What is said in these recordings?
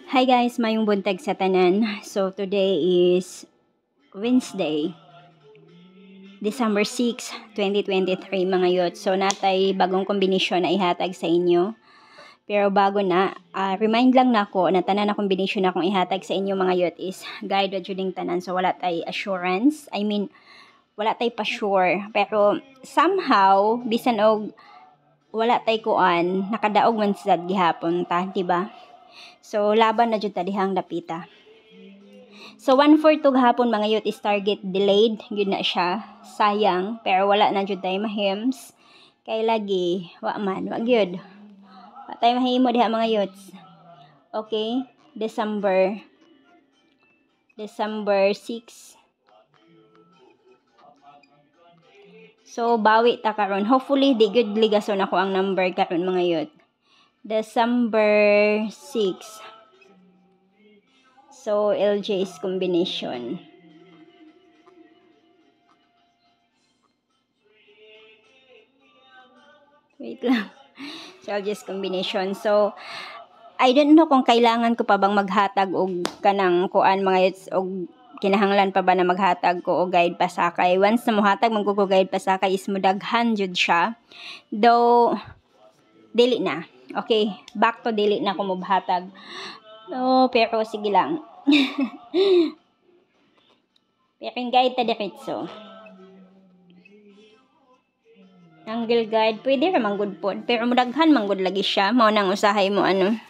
Hi guys, mayong buntag sa tanan. So today is Wednesday, December 6, 2023 mga yot. So natay bagong kombinasyon na ihatag sa inyo. Pero bago na, remind lang nako na tanan na kombinasyon na akong ihatag sa inyo mga yot is guide o juding tanan. So wala tay assurance. Wala tay pa sure. Pero somehow, bisan og wala tay kuan, nakadaog man sad gihapon ta, diba? So laban na jud ta dihang dapita. So 1/4 gahapon mga youth is target delayed, yun na siya. Sayang, pero wala na jud tay mahims. Kay lagi, wa gyud. Wa tay mahimo diha mga youths. Okay, December 6. So bawi ta karon. Hopefully di gyud ligason ako ang number karon mga youth. December 6. So LJ's combination. Wait lang. So LJ's combination. So I don't know kung kailangan ko pa bang maghatag og kanang kuan mga youths og kinahanglan pa ba na maghatag ko og guide pasakay. Once na mohatag man ko guide pasakay is mudaghan jud siya. Though dili na. Okay, back to dili na ko mohatag. No, pero sige lang. Pero yung guide ta diretso. Angle guide, pwede ra man gud pod, pero mudaghan man gud lagi siya. Mao nang usahay mo ano.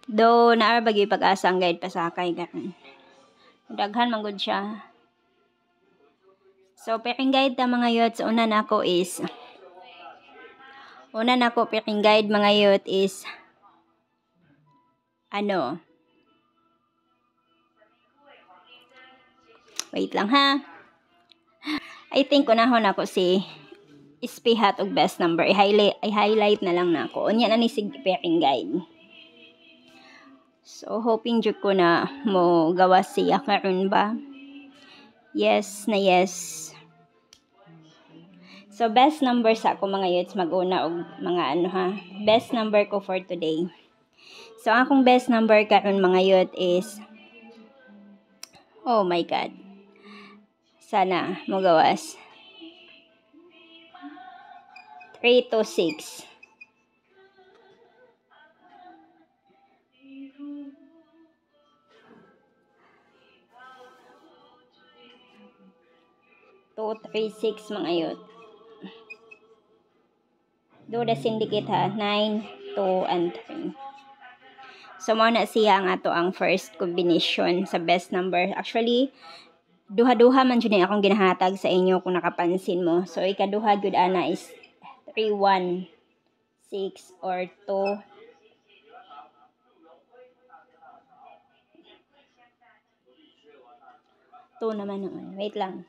Do naara bagay pag-asa ang guide pasakay karon. Daghan man gud siya. So packing guide ta mga youths, una nako packing guide mga youth is ano. Wait lang ha. I think unahon ako si ispihat og best number. I-highlight na lang nako. Unya na ni sig packing guide. So hoping jud ko na mo gawas siya karon ba. Yes na yes. So, best number sa ako mga youths, mag-una og mga ano ha. Best number ko for today. So, akong best number karon mga youth is, oh my God. Sana mo gawas. 3 to 6. Two, 3, 6 mga youth. Do the syndicate ha. 9, 2, and 3. So, mo na siya ang ato ang first combination sa best number. Actually, duha-duha man dyan akong ginahatag sa inyo kung nakapansin mo. So, ikaduha good ana is 3, 1, 6, or 2. 2 naman noon. Wait lang.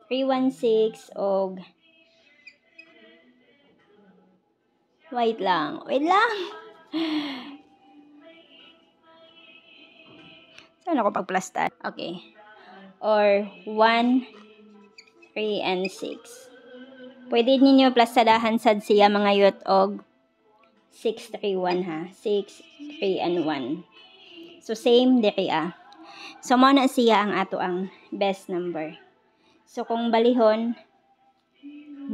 3, 1, 6, og wait lang. Saan ako pagplastan? Okay. Or 1, 3, and 6. Pwede ninyo plastadahan sad siya mga youth og 6, 3, 1 ha. 6, 3, and 1. So, same diri So, mo na siya ang ato ang best number. So, kung balihon, 9,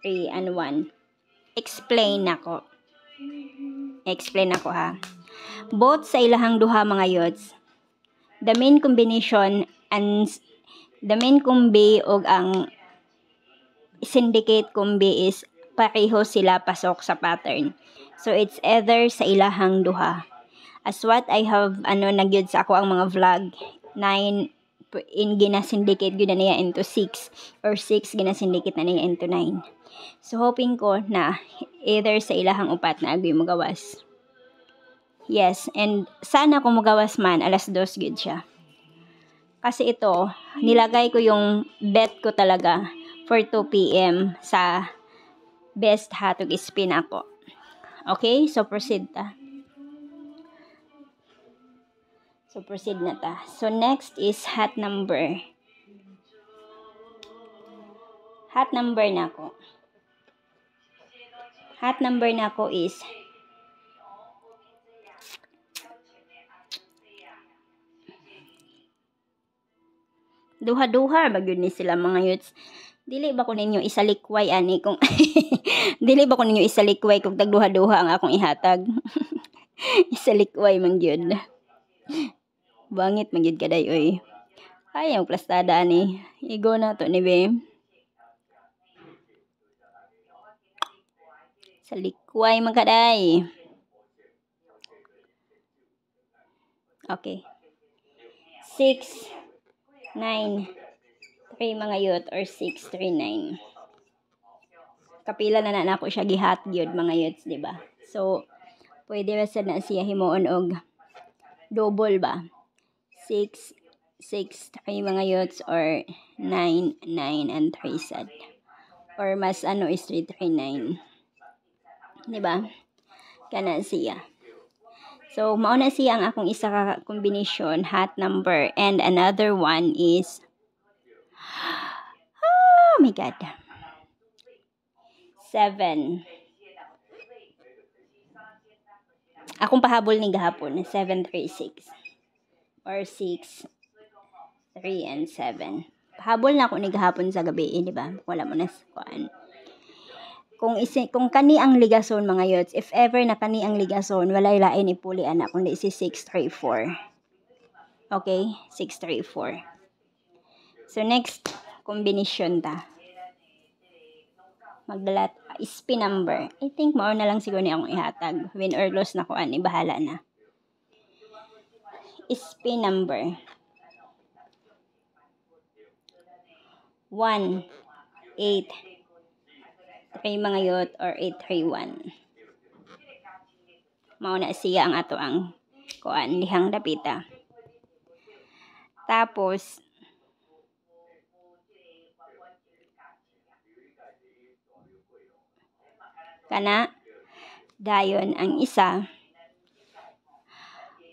3, and 1. Explain ako ha. Both sa ilahang duha mga youths, the main combination and the main combi og ang syndicate combi is pareho sila pasok sa pattern. So it's either sa ilahang duha. As what I have nagyud sa ako ang mga vlog, 9 in gina-syndicate gyud na niya into 6 or 6 gina-syndicate na niya into 9. So hoping ko na either sa ilahang upat na agoy mo gawas. Yes, and sana kung magawas man, 2:00 good siya. Kasi ito, nilagay ko yung bet ko talaga for 2 p.m. sa best hatog spin ako. Okay, so proceed ta. So next is hat number. Hat number nako is Duha-duha bagyod ni sila mga youths. Dili ba ko ninyo isalikway ani kung dili ba ko ninyo isalikway kung tagduha-duha ang akong ihatag. Isalikway man gyud. Bangit man gyud kaday oy. Ay ang plastada ani. Igo na to ni be. Salikway man kaday. Okay. 6 9 3 mga youth or 639. Kapila na nako siya gihat gyud mga youths, di ba? So pwede ra sad na siya himuon og double ba? 6 6 3 mga youths or 9 9 and 3 sad. Or mas ano is 339. Di ba? Kana siya. So, mao na siya ang akong isa ka combination, hat number. And another one is, oh my God, 7. Akong pahabol ni gahapon, 736. Or 6, 3, and 7. Pahabol na ako ni gahapon sa gabi, di ba? Wala mo na sa kuan. Kung kani ang ligason mga youths, if ever na kani ang ligason, walay lain ipuli anak kundi si 634. Okay? 634. So next combination ta. Magdalat spin number. I think mao na lang siguro ni akong ihatag. Win or lose na kuan, ibahala na. Spin number. 1 8 3 mga youth or 831. Mao na siya ang ato ang kuan lihang dapita. Tapos kana dayon ang isa.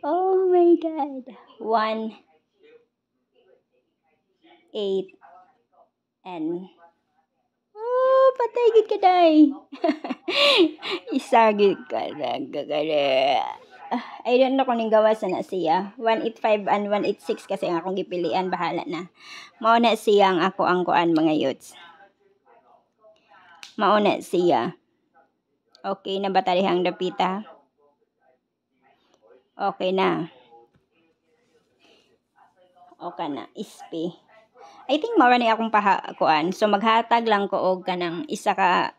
Oh my God. 1 8 and patay gid kaday. Isa gid ka nagagala. I don't know kung ning gawas na siya. 185 and 186 kasi ang akong gipilian, bahala na. Mao na siya ang ako ang kuan mga youths. Mao na siya. Okay na ba talihang dapita? Okay na. Okay na, ispi. I think mao ni akong kuan. So maghatag lang ko og kanang isa ka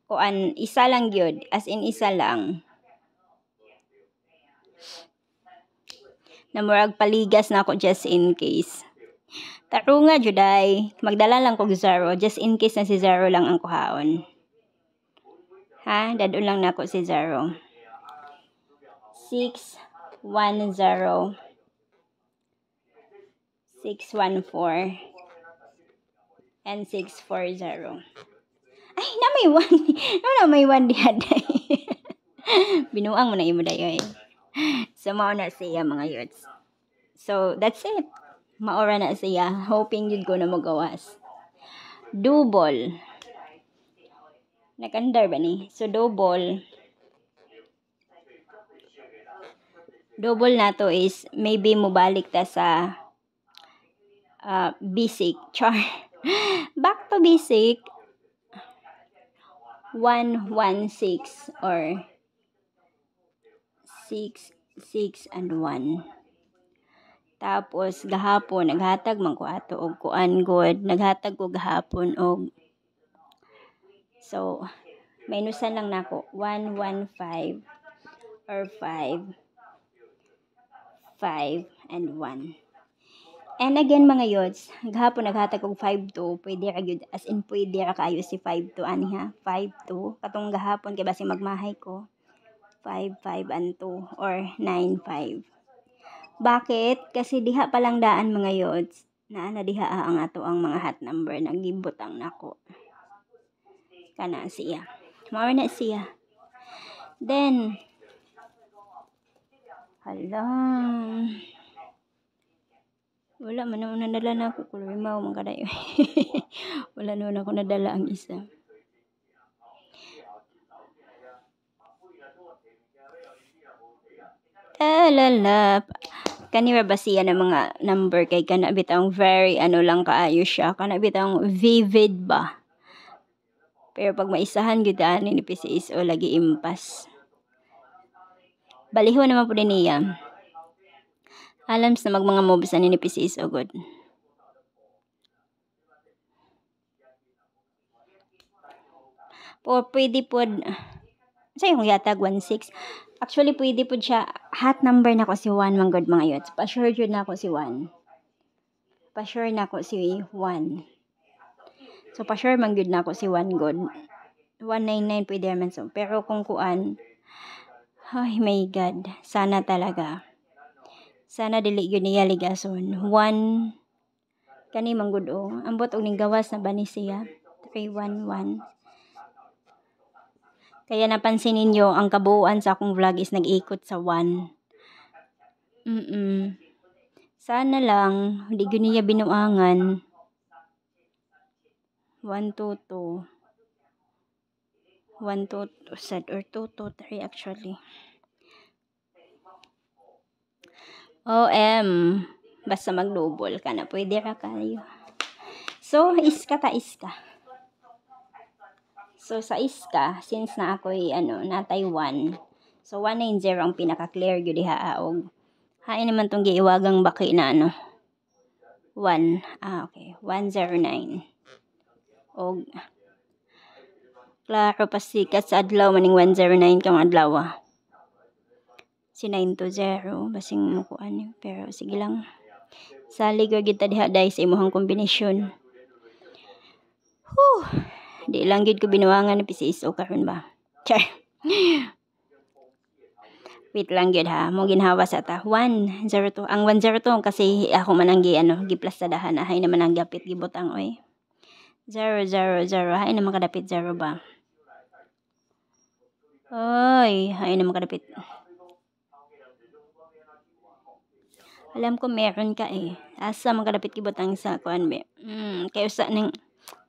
kuan, isa lang gyud, as in isa lang. Na murag paligas na ako just in case. Tarunga juday, magdala lang ko zero just in case na si zero lang ang kuhaon. Ha, dadun lang nako si zero. 6 1 0 614 and 640. Ay, na may 1. Na may 1 diyan. Binuang mo na imo dayoy. So mao na siya mga youths. So that's it. Maora na siya. Hoping yun ko na magawas. Double. Nakandar ba ni? So double. Double na to is maybe mubalik ta sa basic. Char. Back to basic. 1 1 6 or 6 6 and 1. Tapos gahapon naghatag man ko ato og kuan god, naghatag ko gahapon og so minusan lang nako 1 1 5 or 5 5 and 1. And again mga youths, gahapon naghatag og 5-2, pwede ra gyud, as in pwede ra kaayo si 5-2 ani ha, 5-2 katong gahapon kay basi magmahay ko 5-5 and 2 or 9-5. Bakit? Kasi diha pa lang daan mga youths, naa na diha ang ato ang mga hat number nagibutang nako. Kana siya. Mao na siya. Then hala. Wala man na nadala na ako kulrimaw man kaday. Wala na ako nadala ang isa. Talala. kanira ba siya ng mga number kay kana bitang very lang kaayo siya, kana bitang vivid ba. Pero pag maisahan gyud ani ni PCSO lagi impas. Baliho naman po din niya. Alams na mga moves ani ni PCSO good. O pwede po sa yung yatag 16. Actually pwede po siya hot number na ko si 1 man good mga yots. Pa-sure jud na ako si 1. Pa-sure na ako si 1. So pa-sure man good na ako si 1 good. 199 pwede naman so. Pero kung kuan, ay my god, sana talaga. Sana dili yun niya ligason. 1 kani man good o. Ambot og ning gawas na ba ni siya? 311. Kaya napansin ninyo, ang kabuuan sa akong vlog is nag-ikot sa 1. Sana lang, hindi ko niya binuangan. 122. 122 sad or 223 actually. OM. Basta mag-double ka na. Pwede ra kayo. So, iska ta iska. So, sa iska, since na ako'y, natay 1. So, 190 ang pinaka-clear yun diha og. Hain naman tong giiwagang baki na, 1. Okay. 109. Og, klaro pa sikat sa adlaw maning 109 kang adlaw. Si 920. Basing mukuan yun. Pero, sige lang. Salig o kita diha dahil sa imuhang kombinasyon. Di lang gid ko binuangan ni PCSO karon ba. Char. Wait lang gid ha. Mo ginhawa sa ta 102. Ang 102 kasi ako man ang gi-plus sa dahan. Hay naman ang gapit gibutang oy. 000 hay naman kadapit 0 ba. Oy, hay naman kadapit. Alam ko meron ka eh. Asa man kadapit gibutang sa kuan be. Kay usa ning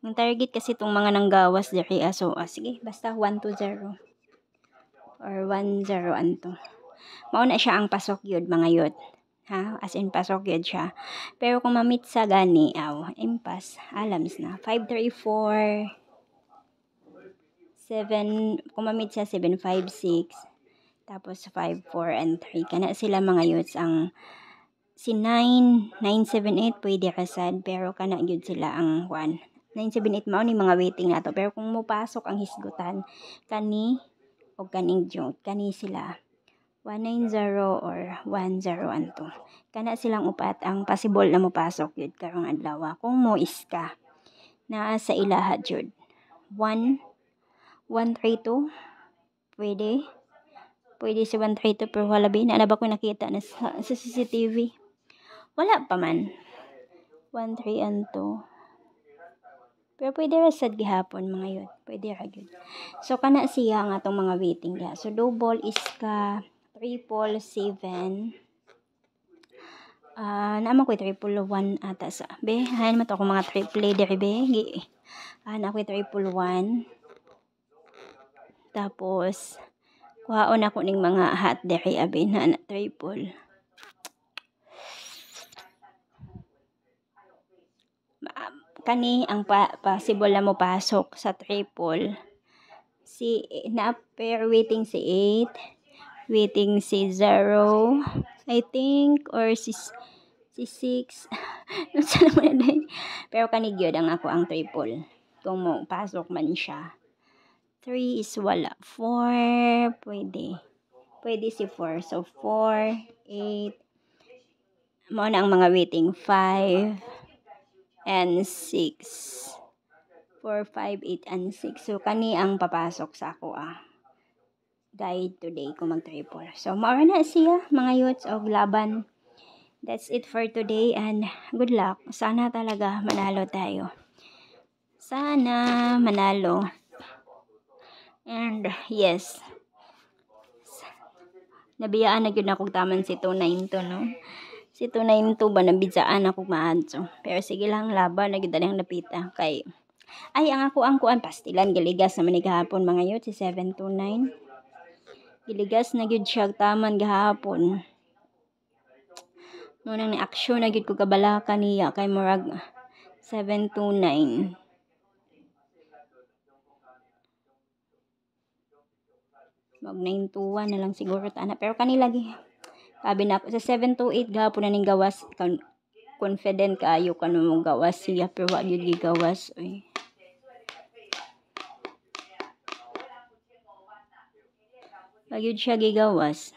ang target kasi itong mga nanggawas diri. So, sige, basta 120 or 10 anto. Mauna siya ang pasok yun, mga yun. Ha? As in, pasok yun siya. Pero kung mamit sa gani, impas, alams na. 534, 7, kung mamit siya, 756, tapos 54 and 3. Kana sila mga yuts. Ang si 9, 978, pwede kasad, pero kana yun sila ang 1. 978 mao ni mga waiting nato, pero kung mupasok ang hisgutan kani o kaning joke kani sila 190 or 1012 kana silang upat ang possible na mupasok yun karong adlaw kung mo iska naa sa ilaha jud 132 pwede si 132 pero wala ba na ba ko nakita na sa CCTV wala pa man 13 and 2 pero pwede ra sad gihapon mga yun. Pwede ra gyud. So kana siya nga atong mga waiting diha. So double iska 777. Naman ko 111 ata sa. Be, hayan man to ako mga triple diri be. Na ko 111. Tapos kuhaon ako ning mga hot diri abi na triple. Kani ang possible na mo pasok sa triple si na pair waiting si 8 waiting si 0 I think or si 6 pero kani gyud ang ako ang triple kung mo pasok man siya 3 is wala 4 pwede si 4 so 4 8 mo na ang mga waiting 5 and 6. 4, 5, 8, and 6. So, kani ang papasok sa ako guide today kung mag-triple. So, maura na siya mga youths o laban. That's it for today and good luck. Sana talaga manalo tayo. Sana manalo. And yes. Nabiyaan na yun akong taman si 292 no. Si 292 ba nabidsaan ako maadso. Pero sige lang laban nagdalang napita kay ay ang ako ang kuan pastilan giligas naman ni gahapon mga yun si 729. Giligas na gyud siya taman gahapon. Nung ni aksyon na gid ko kabalaka niya kay murag 729. Mag 921 na lang siguro tana. Pero kanila gi sabi na ako sa 728 gahapon na ning gawas confident kaayo ka mo gawas siya pero wa gyud gigawas oy. Wa gyud siya gigawas.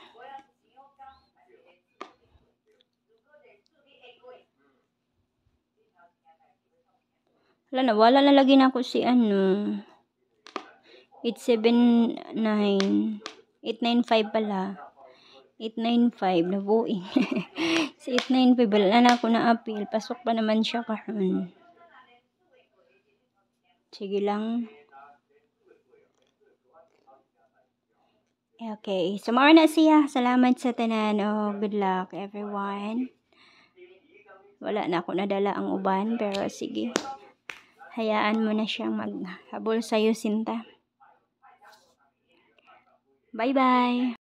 Wala na lagi na ako si 879 895 pala 895 na buing si 895 wala na ako na appeal pasok pa naman siya karon. Sige lang. Okay, so mao na siya. Salamat sa tanan. Good luck everyone. Wala na ako nadala ang uban pero sige. Hayaan mo na siyang maghabol sa'yo, Sinta. Bye-bye!